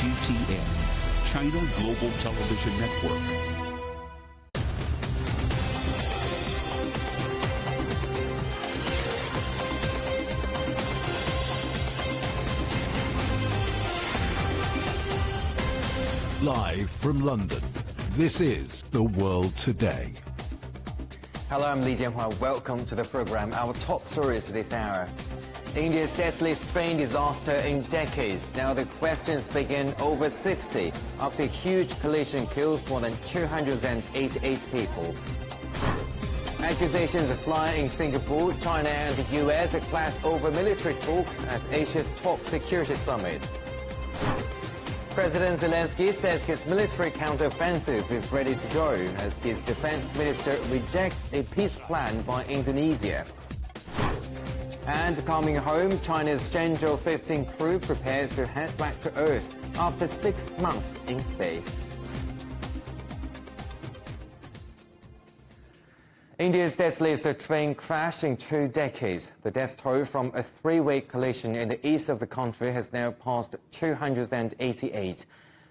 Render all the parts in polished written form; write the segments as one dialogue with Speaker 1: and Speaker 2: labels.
Speaker 1: CGTN, China Global Television Network.
Speaker 2: Live from London, this is The World Today.
Speaker 3: Hello, I'm Li Jianhua. Welcome to the program. Our top stories this hour. India's deadliest train disaster in decades. Now the questions begin over 60 after a huge collision kills more than 288 people. Accusations fly in Singapore. China and the US clash over military talks at Asia's top security summit. President Zelensky says his military counteroffensive is ready to go as his defense minister rejects a peace plan by Indonesia. And coming home, China's Shenzhou 15 crew prepares to head back to Earth after 6 months in space. India's deadliest train crashed in 2 decades. The death toll from a 3-way collision in the east of the country has now passed 288.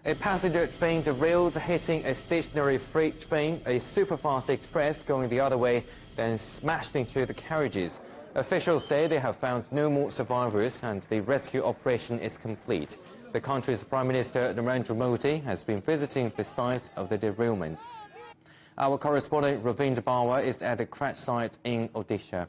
Speaker 3: A passenger train derailed, hitting a stationary freight train, a superfast express going the other way, then smashed into the carriages. Officials say they have found no more survivors and the rescue operation is complete. The country's Prime Minister Narendra Modi has been visiting the site of the derailment. Our correspondent Ravinder Bawa is at the crash site in Odisha.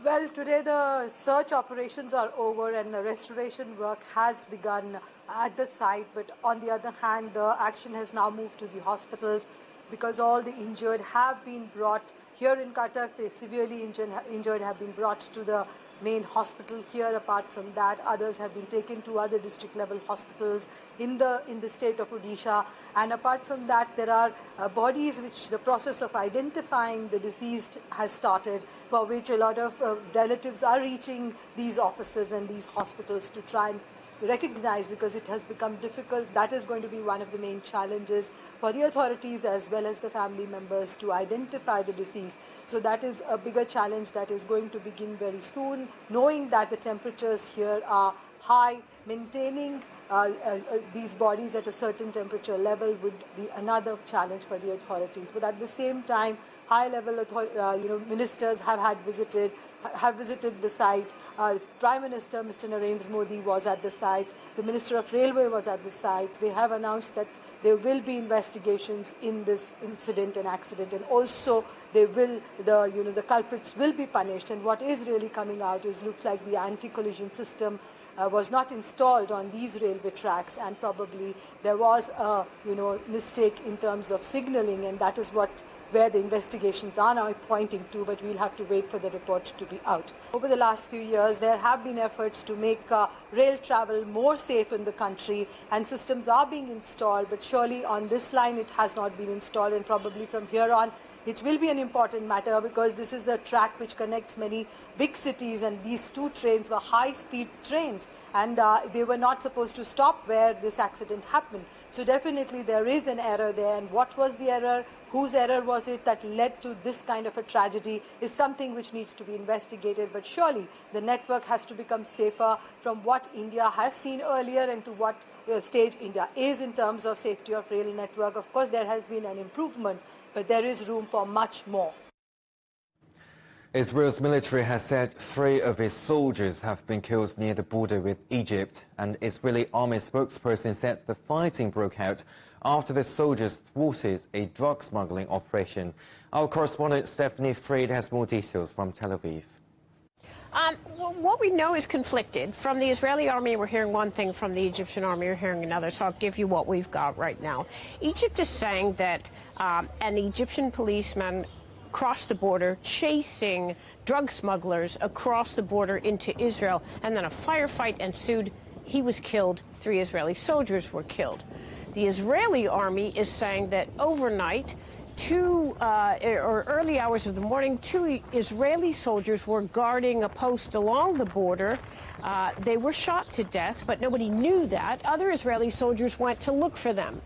Speaker 4: Well, today the search operations are over and the restoration work has begun at the site. But on the other hand, the action has now moved to the hospitals because all the injured have been brought here in Cuttack. The severely injured have been brought to the main hospital here. Apart from that, others have been taken to other district level hospitals in the state of Odisha. And apart from that, there are bodies which the process of identifying the deceased has started, for which a lot of relatives are reaching these offices and these hospitals to try and recognize, because it has become difficult. That is going to be one of the main challenges for the authorities as well as the family members to identify the deceased. So that is a bigger challenge that is going to begin very soon. Knowing that the temperatures here are high, maintaining these bodies at a certain temperature level would be another challenge for the authorities. But at the same time, high-level ministers have visited the site. Prime Minister Mr. Narendra Modi was at the site. The Minister of Railway was at the site. They have announced that there will be investigations in this incident and accident, and also the culprits will be punished. And what is really coming out looks like the anti-collision system was not installed on these railway tracks, and probably there was a mistake in terms of signaling, and that is where the investigations are now pointing to, but we'll have to wait for the report to be out. Over the last few years, there have been efforts to make rail travel more safe in the country, and systems are being installed, but surely on this line it has not been installed, and probably from here on it will be an important matter, because this is a track which connects many big cities, and these 2 trains were high-speed trains, and they were not supposed to stop where this accident happened. So definitely there is an error there, and what was the error? Whose error was it that led to this kind of a tragedy is something which needs to be investigated. But surely the network has to become safer from what India has seen earlier and to what stage India is in terms of safety of rail network. Of course, there has been an improvement, but there is room for much more.
Speaker 3: Israel's military has said 3 of its soldiers have been killed near the border with Egypt. An Israeli army spokesperson said the fighting broke out after the soldiers thwarted a drug smuggling operation. Our correspondent Stephanie Fried has more details from Tel Aviv.
Speaker 5: What we know is conflicted. From the Israeli army, we're hearing one thing. From the Egyptian army, we're hearing another. So I'll give you what we've got right now. Egypt is saying that an Egyptian policeman crossed the border chasing drug smugglers across the border into Israel, and then a firefight ensued. He was killed. 3 Israeli soldiers were killed. The Israeli army is saying that overnight, early hours of the morning, 2 Israeli soldiers were guarding a post along the border. They were shot to death, but nobody knew that. Other Israeli soldiers went to look for them.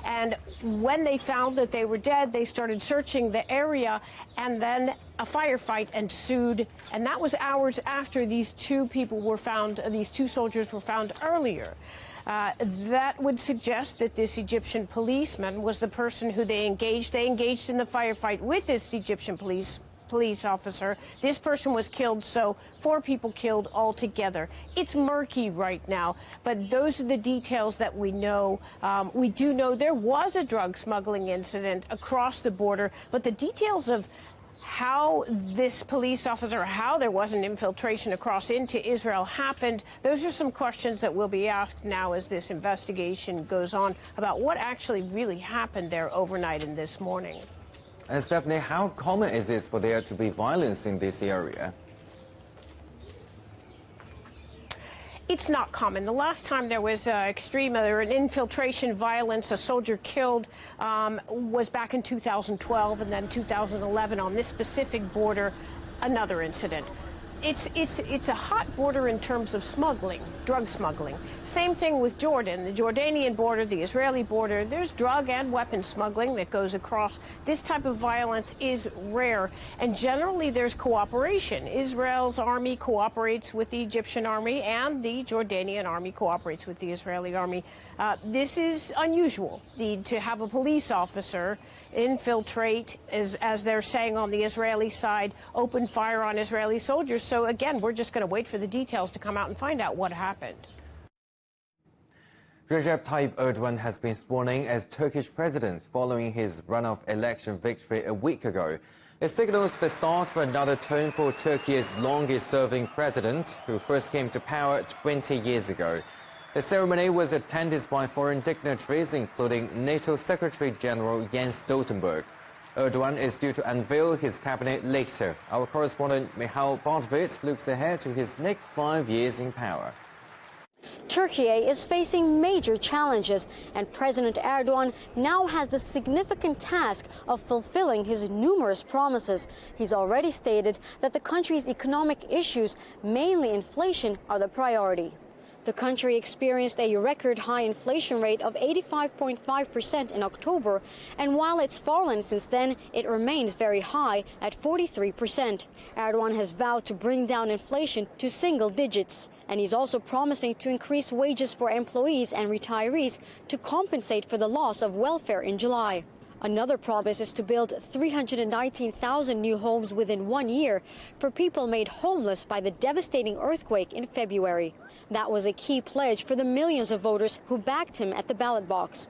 Speaker 5: And when they found that they were dead, they started searching the area, and then a firefight ensued. And that was hours after these 2 people were found, these 2 soldiers were found earlier. That would suggest that this Egyptian policeman was the person who they engaged. They engaged in the firefight with this Egyptian police officer. This person was killed, so 4 people killed altogether. It's murky right now, but those are the details that we know. We do know there was a drug smuggling incident across the border, but the details of how this police officer, how there was an infiltration across into Israel happened, those are some questions that will be asked now as this investigation goes on about what actually really happened there overnight and this morning.
Speaker 3: And Stephanie, how common is it for there to be violence in this area?
Speaker 5: It's not common. The last time there was an infiltration violence, a soldier killed, was back in 2012, and then 2011 on this specific border, another incident. It's a hot border in terms of smuggling, drug smuggling. Same thing with Jordan, the Jordanian border, the Israeli border. There's drug and weapon smuggling that goes across. This type of violence is rare, and generally there's cooperation. Israel's army cooperates with the Egyptian army, and the Jordanian army cooperates with the Israeli army. This is unusual, to have a police officer infiltrate, as they're saying on the Israeli side, open fire on Israeli soldiers. So again, we're just going to wait for the details to come out and find out what happened.
Speaker 3: Recep Tayyip Erdogan has been sworn in as Turkish president following his runoff election victory a week ago. It signals the start for another term for Turkey's longest-serving president, who first came to power 20 years ago. The ceremony was attended by foreign dignitaries, including NATO Secretary-General Jens Stoltenberg. Erdogan is due to unveil his cabinet later. Our correspondent Michal Bartwit looks ahead to his next 5 years in power.
Speaker 6: Turkey is facing major challenges, and President Erdogan now has the significant task of fulfilling his numerous promises. He's already stated that the country's economic issues, mainly inflation, are the priority. The country experienced a record high inflation rate of 85.5% in October, and while it's fallen since then, it remains very high at 43%. Erdogan has vowed to bring down inflation to single digits, and he's also promising to increase wages for employees and retirees to compensate for the loss of welfare in July. Another promise is to build 319,000 new homes within 1 year for people made homeless by the devastating earthquake in February. That was a key pledge for the millions of voters who backed him at the ballot box.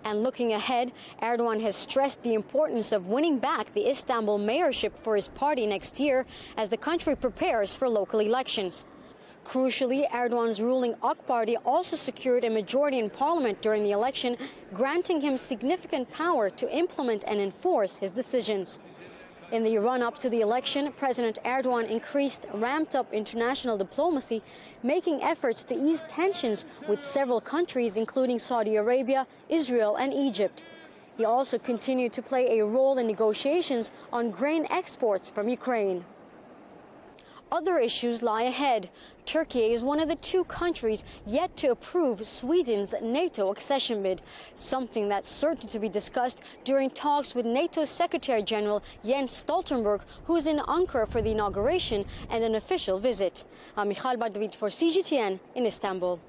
Speaker 6: And looking ahead, Erdogan has stressed the importance of winning back the Istanbul mayorship for his party next year as the country prepares for local elections. Crucially, Erdogan's ruling AK Party also secured a majority in parliament during the election, granting him significant power to implement and enforce his decisions. In the run-up to the election, President Erdogan ramped up international diplomacy, making efforts to ease tensions with several countries, including Saudi Arabia, Israel, and Egypt. He also continued to play a role in negotiations on grain exports from Ukraine. Other issues lie ahead. Turkey is one of the 2 countries yet to approve Sweden's NATO accession bid, something that's certain to be discussed during talks with NATO Secretary-General Jens Stoltenberg, who is in Ankara for the inauguration and an official visit. I'm Michal Bartwit for CGTN in Istanbul.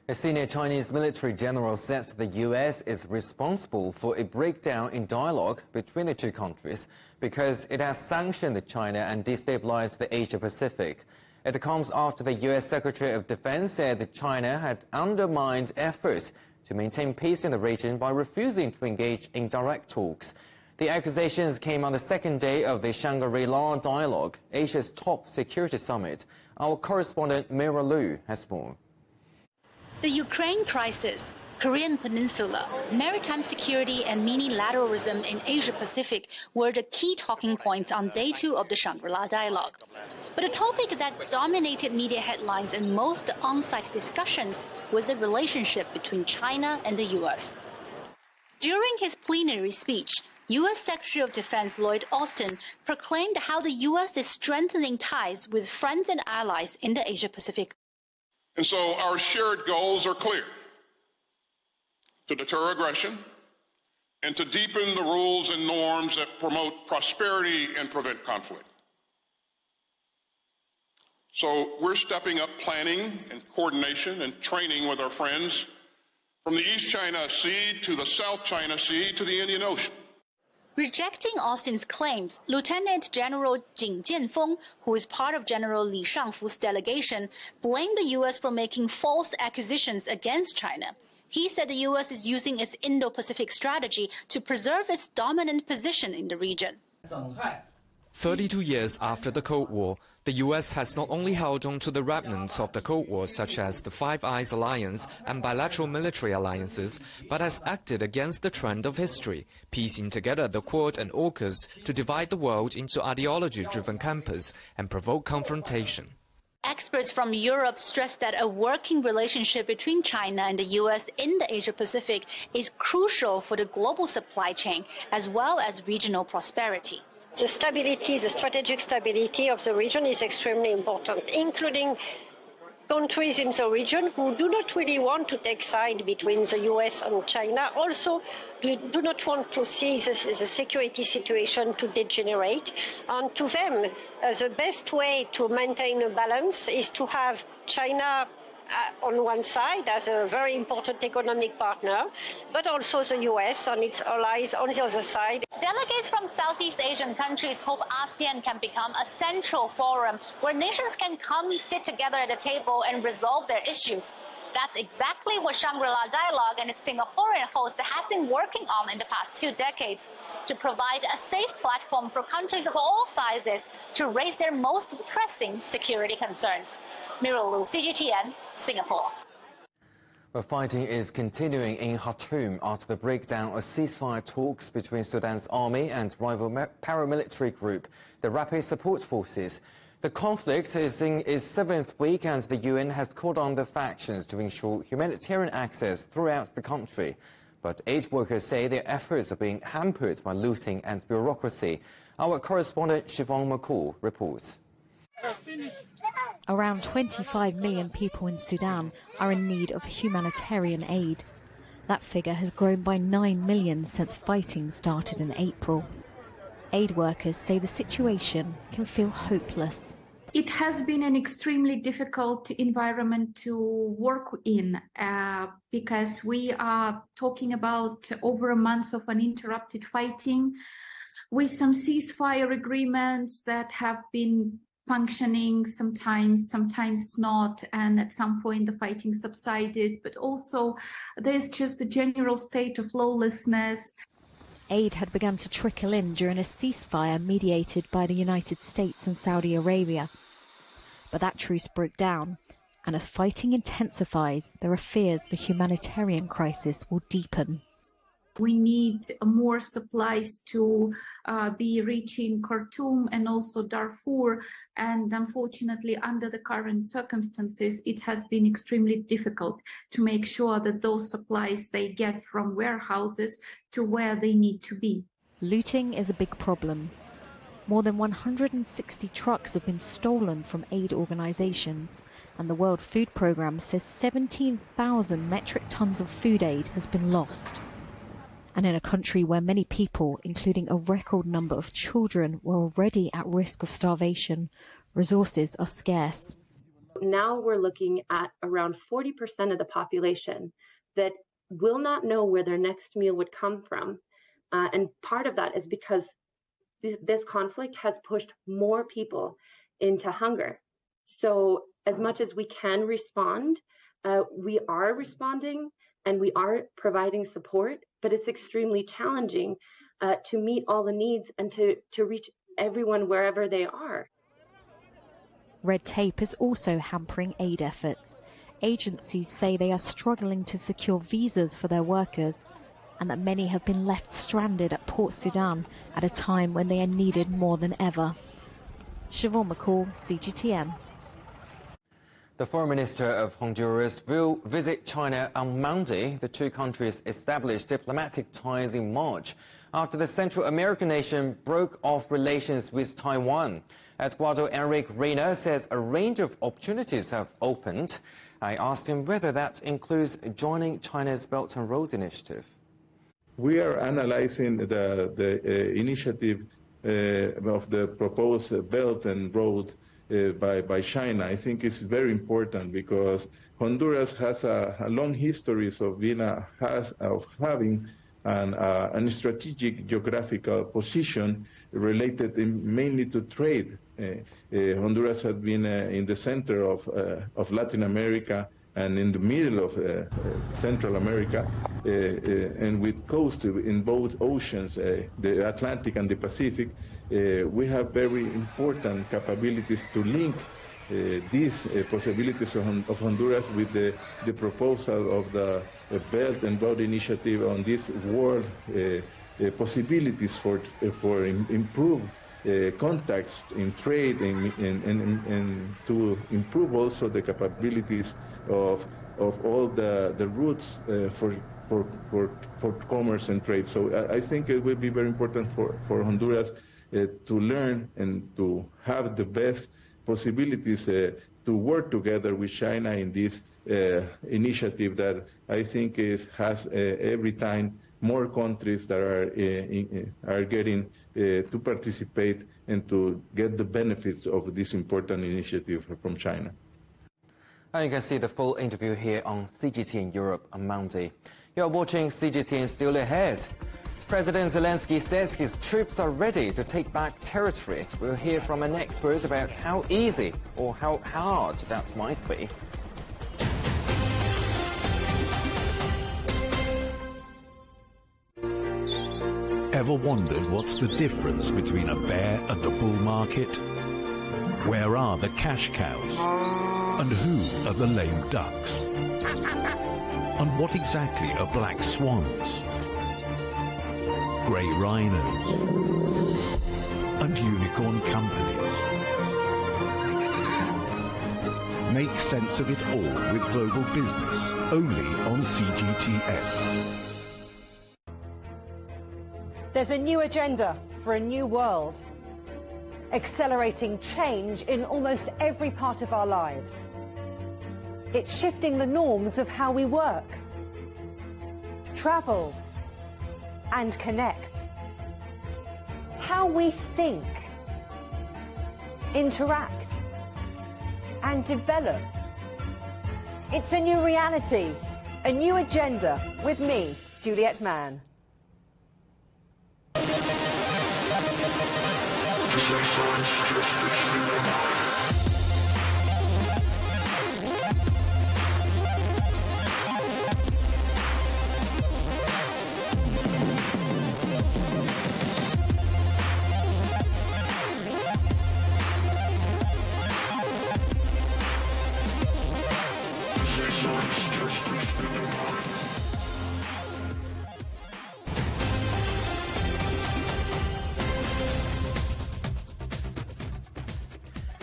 Speaker 3: A senior Chinese military general says the U.S. is responsible for a breakdown in dialogue between the 2 countries because it has sanctioned China and destabilized the Asia-Pacific. It comes after the U.S. Secretary of Defense said that China had undermined efforts to maintain peace in the region by refusing to engage in direct talks. The accusations came on the second day of the Shangri-La Dialogue, Asia's top security summit. Our correspondent Mira Liu has more.
Speaker 7: The Ukraine crisis, Korean Peninsula, maritime security and multilateralism in Asia-Pacific were the key talking points on day 2 of the Shangri-La Dialogue. But a topic that dominated media headlines in most on-site discussions was the relationship between China and the U.S. During his plenary speech, U.S. Secretary of Defense Lloyd Austin proclaimed how the U.S. is strengthening ties with friends and allies in the Asia-Pacific.
Speaker 8: And so our shared goals are clear: to deter aggression and to deepen the rules and norms that promote prosperity and prevent conflict. So we're stepping up planning and coordination and training with our friends from the East China Sea to the South China Sea to the Indian Ocean.
Speaker 7: Rejecting Austin's claims, Lieutenant General Jing Jianfeng, who is part of General Li Shangfu's delegation, blamed the U.S. for making false accusations against China. He said the U.S. is using its Indo-Pacific strategy to preserve its dominant position in the region.
Speaker 9: 32 years after the Cold War, the U.S. has not only held on to the remnants of the Cold War, such as the Five Eyes Alliance and bilateral military alliances, but has acted against the trend of history, piecing together the Quad and AUKUS to divide the world into ideology-driven camps and provoke confrontation.
Speaker 7: Experts from Europe stress that a working relationship between China and the U.S. in the Asia-Pacific is crucial for the global supply chain as well as regional prosperity.
Speaker 10: The stability, the strategic stability of the region is extremely important, including countries in the region who do not really want to take side between the US and China, also do not want to see the security situation to degenerate. And to them, the best way to maintain a balance is to have China on one side as a very important economic partner, but also the US and its allies on the other side.
Speaker 7: Delegates from Southeast Asian countries hope ASEAN can become a central forum where nations can come sit together at a table and resolve their issues. That's exactly what Shangri-La Dialogue and its Singaporean host have been working on in the past 2 decades, to provide a safe platform for countries of all sizes to raise their most pressing security concerns. Mira Lu, CGTN, Singapore.
Speaker 3: Well, fighting is continuing in Khartoum after the breakdown of ceasefire talks between Sudan's army and rival paramilitary group, the Rapid Support Forces. The conflict is in its 7th week and the UN has called on the factions to ensure humanitarian access throughout the country. But aid workers say their efforts are being hampered by looting and bureaucracy. Our correspondent Siobhan McCall reports.
Speaker 11: Around 25 million people in Sudan are in need of humanitarian aid. That figure has grown by 9 million since fighting started in April. Aid workers say the situation can feel hopeless.
Speaker 12: It has been an extremely difficult environment to work in because we are talking about over a month of uninterrupted fighting with some ceasefire agreements that have been functioning sometimes not, and at some point the fighting subsided, but also there's just a general state of lawlessness.
Speaker 11: Aid had begun to trickle in during a ceasefire mediated by the United States and Saudi Arabia. But that truce broke down, and as fighting intensifies, there are fears the humanitarian crisis will deepen.
Speaker 12: We need more supplies to be reaching Khartoum and also Darfur, and unfortunately, under the current circumstances, it has been extremely difficult to make sure that those supplies they get from warehouses to where they need to be.
Speaker 11: Looting is a big problem. More than 160 trucks have been stolen from aid organizations, and the World Food Programme says 17,000 metric tons of food aid has been lost. And in a country where many people, including a record number of children, were already at risk of starvation, resources are scarce.
Speaker 13: Now we're looking at around 40% of the population that will not know where their next meal would come from. And part of that is because this conflict has pushed more people into hunger. So as much as we can respond, we are responding and we are providing support, but it's extremely challenging to meet all the needs and to reach everyone wherever they are.
Speaker 11: Red tape is also hampering aid efforts. Agencies say they are struggling to secure visas for their workers, and that many have been left stranded at Port Sudan at a time when they are needed more than ever. Siobhan McCall, CGTN.
Speaker 3: The Foreign Minister of Honduras will visit China on Monday. The two countries established diplomatic ties in March after the Central American nation broke off relations with Taiwan. Eduardo Enrique Reina says a range of opportunities have opened. I asked him whether that includes joining China's Belt and Road Initiative.
Speaker 14: We are analyzing the initiative of the proposed Belt and Road by China, I think is very important because Honduras has a long history of being having a strategic geographical position related mainly to trade. Honduras has been in the center of Latin America and in the middle of Central America, and with coast in both oceans, the Atlantic and the Pacific. We have very important capabilities to link these possibilities of Honduras with the proposal of the Belt and Road Initiative on this world possibilities for improved contacts in trade and to improve also the capabilities of all the routes for commerce and trade. So I think it will be very important for Honduras to learn and to have the best possibilities to work together with China in this initiative that I think has every time more countries that are getting to participate and to get the benefits of this important initiative from China.
Speaker 3: And you can see the full interview here on CGTN Europe on Monday. You're watching CGTN Still Ahead. President Zelensky says his troops are ready to take back territory. We'll hear from an expert about how easy or how hard that might be.
Speaker 2: Ever wondered what's the difference between a bear and a bull market? Where are the cash cows? And who are the lame ducks? And what exactly are black swans? Grey rhinos? And unicorn companies? Make sense of it all with global business, only on CGTN.
Speaker 15: There's a new agenda for a new world, accelerating change in almost every part of our lives. It's shifting the norms of how we work, travel, and connect. How we think, interact, and develop. It's a new reality, a new agenda with me, Juliet Mann.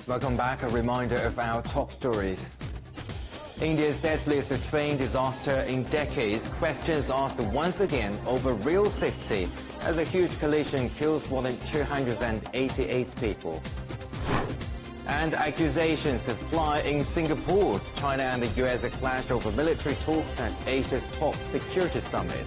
Speaker 3: Welcome back. A reminder of our top stories. India's deadliest train disaster in decades. Questions asked once again over rail safety as a huge collision kills more than 288 people. And accusations to fly in Singapore. China and the US have clashed over military talks at Asia's top security summit.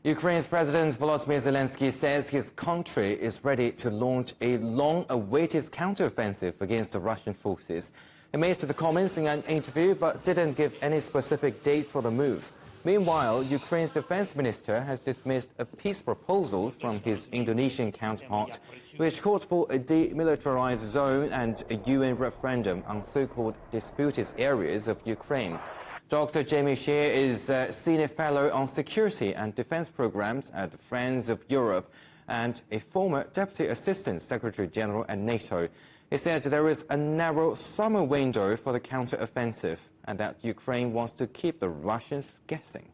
Speaker 3: Ukraine's President Volodymyr Zelensky says his country is ready to launch a long-awaited counteroffensive against the Russian forces. He made the comments in an interview but didn't give any specific date for the move. Meanwhile, Ukraine's defense minister has dismissed a peace proposal from his Indonesian counterpart, which called for a demilitarized zone and a UN referendum on so-called disputed areas of Ukraine. Dr. Jamie Shear is a senior fellow on security and defense programs at the Friends of Europe and a former deputy assistant secretary general at NATO. He said there is a narrow summer window for the counter-offensive and that Ukraine wants to keep the Russians guessing.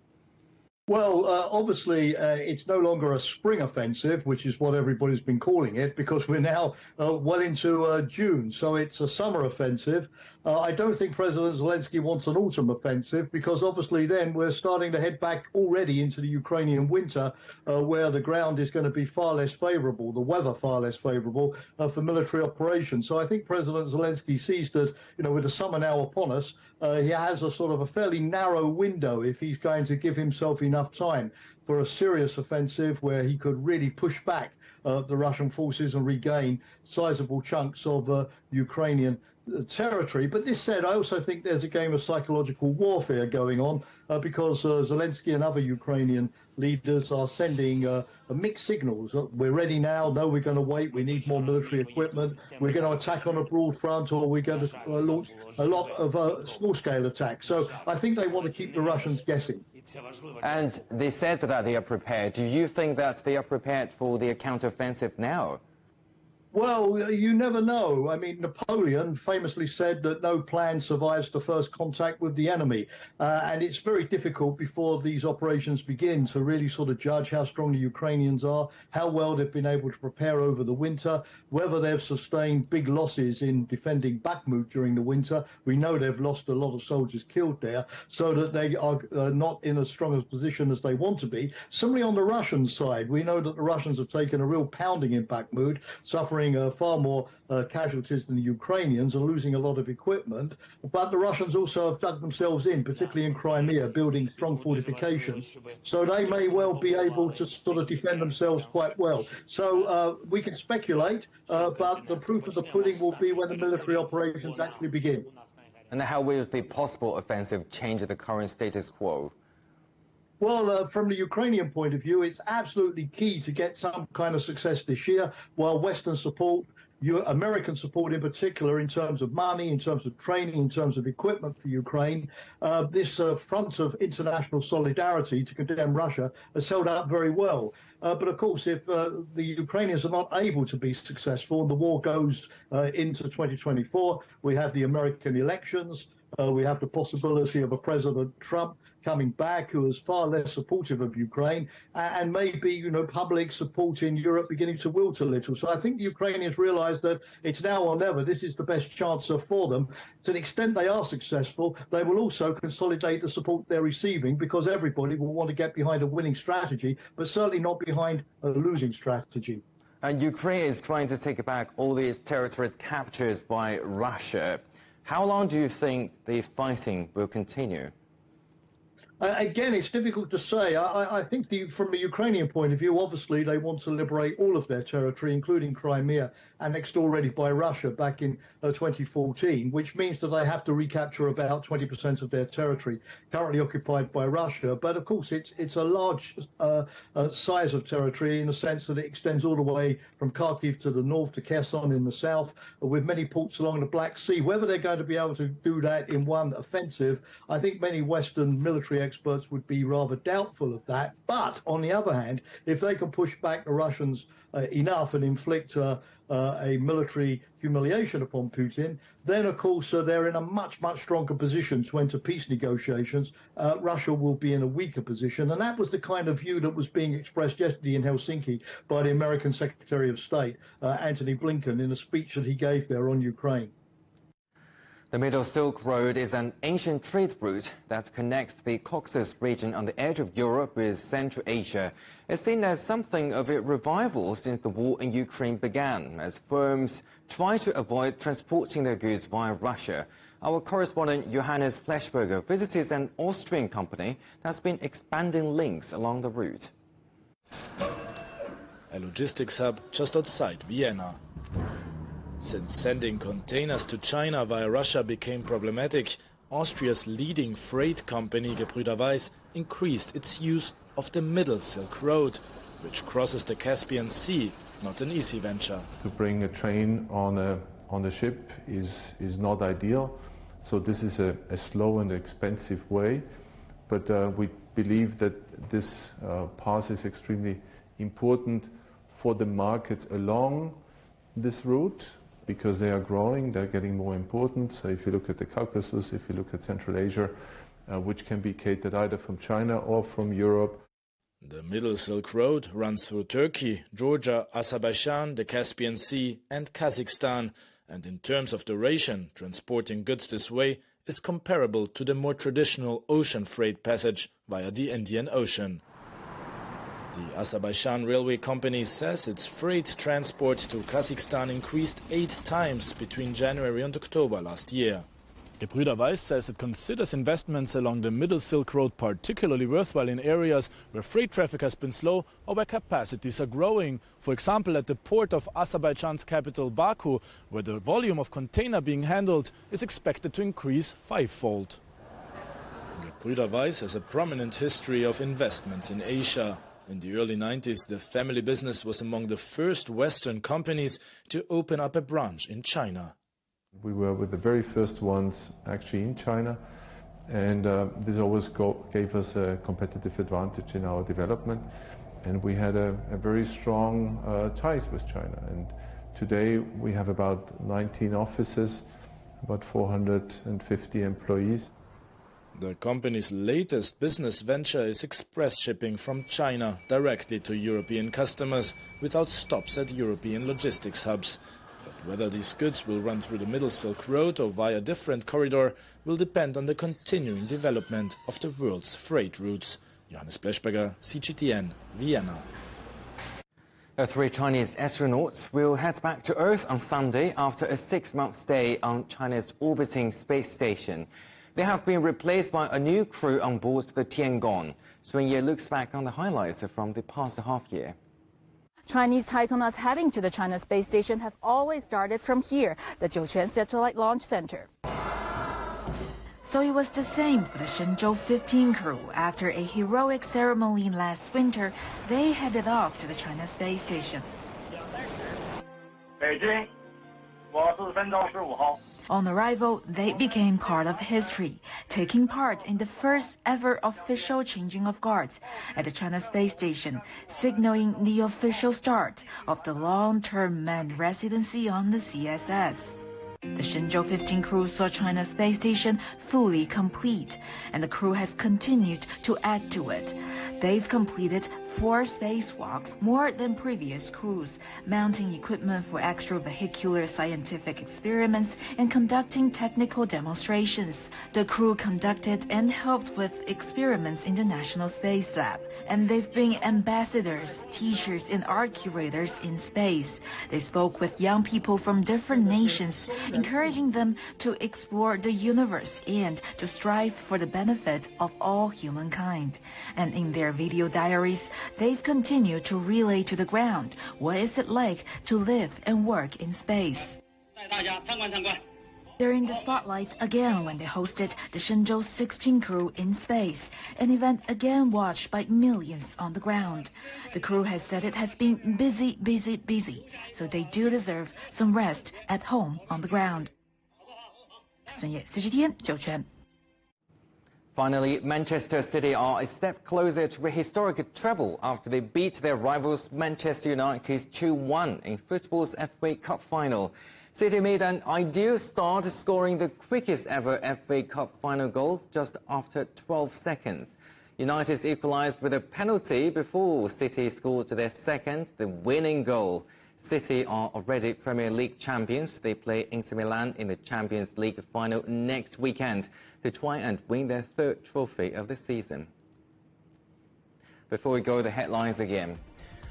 Speaker 16: Well, obviously, it's no longer a spring offensive, which is what everybody's been calling it, because we're now well into June. So it's a summer offensive. I don't think President Zelensky wants an autumn offensive, because obviously then we're starting to head back already into the Ukrainian winter, where the ground is going to be far less favorable, the weather far less favorable for military operations. So I think President Zelensky sees that, with the summer now upon us, he has a sort of a fairly narrow window if he's going to give himself enough time for a serious offensive where he could really push back the Russian forces and regain sizable chunks of Ukrainian territory. But this said, I also think there's a game of psychological warfare going on because Zelensky and other Ukrainian leaders are sending mixed signals. We're ready now. No, we're going to wait. We need more military equipment. We're going to attack on a broad front, or we're going to launch a lot of small-scale attacks. So I think they want to keep the Russians guessing.
Speaker 3: And they said that they are prepared. Do you think that they are prepared for the counteroffensive now?
Speaker 16: Well, you never know. I mean, Napoleon famously said that no plan survives the first contact with the enemy. And it's very difficult before these operations begin to really sort of judge how strong the Ukrainians are, how well they've been able to prepare over the winter, whether they've sustained big losses in defending Bakhmut during the winter. We know they've lost a lot of soldiers killed there, so that they are not in as strong a position as they want to be. Similarly, on the Russian side, we know that the Russians have taken a real pounding in Bakhmut, suffering far more casualties than the Ukrainians and losing a lot of equipment. But the Russians also have dug themselves in, particularly in Crimea, building strong fortifications. So they may well be able to sort of defend themselves quite well. So we can speculate, but the proof of the pudding will be when the military operations actually begin.
Speaker 3: And how will the possible offensive change the current status quo?
Speaker 16: Well, from the Ukrainian point of view, it's absolutely key to get some kind of success this year, while Western support, American support in particular, in terms of money, in terms of training, in terms of equipment for Ukraine, this front of international solidarity to condemn Russia has held up very well. But of course, if the Ukrainians are not able to be successful and the war goes into 2024, we have the American elections. We have the possibility of a President Trump coming back who is far less supportive of Ukraine, and maybe, public support in Europe beginning to wilt a little. So I think the Ukrainians realize that it's now or never. This is the best chance for them. To the extent they are successful, they will also consolidate the support they're receiving, because everybody will want to get behind a winning strategy, but certainly not behind a losing strategy.
Speaker 3: And Ukraine is trying to take back all these territories captured by Russia. How long do you think the fighting will continue?
Speaker 16: Again, it's difficult to say. I think from a Ukrainian point of view, obviously, they want to liberate all of their territory, including Crimea, annexed already by Russia back in 2014, which means that they have to recapture about 20% of their territory currently occupied by Russia. But of course, it's a large size of territory in the sense that it extends all the way from Kharkiv to the north to Kherson in the south, with many ports along the Black Sea. Whether they're going to be able to do that in one offensive, I think many Western military experts would be rather doubtful of that. But on the other hand, if they can push back the Russians enough and inflict a military humiliation upon Putin, then of course they're in a much stronger position to enter peace negotiations. Russia will be in a weaker position, and that was the kind of view that was being expressed yesterday in Helsinki by the American Secretary of State Antony Blinken in a speech that he gave there on Ukraine.
Speaker 3: The Middle Silk Road is an ancient trade route that connects the Caucasus region on the edge of Europe with Central Asia. It's seen as something of a revival since the war in Ukraine began, as firms try to avoid transporting their goods via Russia. Our correspondent Johannes Fleshberger visited an Austrian company that's been expanding links along the route.
Speaker 17: A logistics hub just outside Vienna. Since sending containers to China via Russia became problematic, Austria's leading freight company, Gebrüder Weiss, increased its use of the Middle Silk Road, which crosses the Caspian Sea, not an easy venture.
Speaker 18: To bring a train on a ship is not ideal, so this is a slow and expensive way, but we believe that this path is extremely important for the markets along this route, because they are growing, they're getting more important. So if you look at the Caucasus, if you look at Central Asia, which can be catered either from China or from Europe.
Speaker 17: The Middle Silk Road runs through Turkey, Georgia, Azerbaijan, the Caspian Sea and Kazakhstan, and in terms of duration, transporting goods this way is comparable to the more traditional ocean freight passage via the Indian Ocean. The Azerbaijan Railway Company says its freight transport to Kazakhstan increased 8 times between January and October last year. Gebrüder Weiss says it considers investments along the Middle Silk Road particularly worthwhile in areas where freight traffic has been slow or where capacities are growing. For example, at the port of Azerbaijan's capital Baku, where the volume of container being handled is expected to increase 5-fold. Gebrüder Weiss has a prominent history of investments in Asia. In the early 90s, the family business was among the first Western companies to open up a branch in China.
Speaker 18: We were with the very first ones actually in China, and this always gave us a competitive advantage in our development, and we had a very strong ties with China. And today we have about 19 offices, about 450 employees.
Speaker 17: The company's latest business venture is express shipping from China directly to European customers without stops at European logistics hubs. But whether these goods will run through the Middle Silk Road or via a different corridor will depend on the continuing development of the world's freight routes. Johannes Blechberger, CGTN, Vienna.
Speaker 3: 3 Chinese astronauts will head back to Earth on Sunday after a 6-month stay on China's orbiting space station. They have been replaced by a new crew on board the Tiangong. Sun-Ye looks back on the highlights from the past half year.
Speaker 19: Chinese taikonauts heading to the China space station have always started from here, the Jiuquan Satellite Launch Center. So it was the same for the Shenzhou 15 crew. After a heroic ceremony last winter, they headed off to the China space station. On arrival, they became part of history, taking part in the first ever official changing of guards at the China space station, signaling the official start of the long-term manned residency on the CSS. The Shenzhou 15 crew saw China space station fully complete, and the crew has continued to add to it. They've completed 4 spacewalks, more than previous crews, mounting equipment for extravehicular scientific experiments and conducting technical demonstrations. The crew conducted and helped with experiments in the National Space Lab, and they've been ambassadors, teachers, and art curators in space. They spoke with young people from different nations, encouraging them to explore the universe and to strive for the benefit of all humankind. And in their video diaries, they've continued to relay to the ground what is it like to live and work in space. They're in the spotlight again when they hosted the Shenzhou 16 crew in space, an event again watched by millions on the ground. The crew has said it has been busy, so they do deserve some rest at home on the ground. Sun-Ye, CGTN, Jiuquan.
Speaker 3: Finally, Manchester City are a step closer to a historic treble after they beat their rivals Manchester United 2-1 in football's FA Cup final. City made an ideal start, scoring the quickest ever FA Cup final goal just after 12 seconds. United equalised with a penalty before City scored their second, the winning goal. City are already Premier League champions. They play Inter Milan in the Champions League final next weekend to try and win their 3rd trophy of the season. Before we go, the headlines again.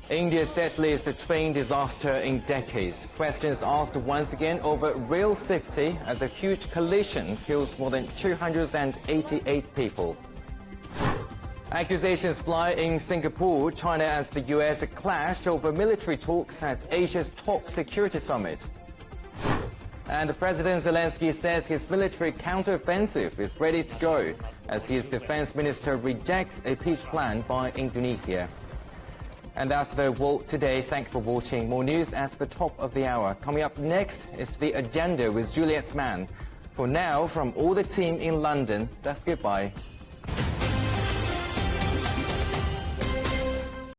Speaker 3: India's deadliest train disaster in decades. Questions asked once again over rail safety as a huge collision kills more than 288 people. Accusations fly in Singapore. China and the US clash over military talks at Asia's top security summit. And President Zelensky says his military counteroffensive is ready to go as his defense minister rejects a peace plan by Indonesia. And that's the World Today. Thanks for watching. More news at the top of the hour. Coming up next is The Agenda with Juliet Mann. For now, from all the team in London, that's goodbye.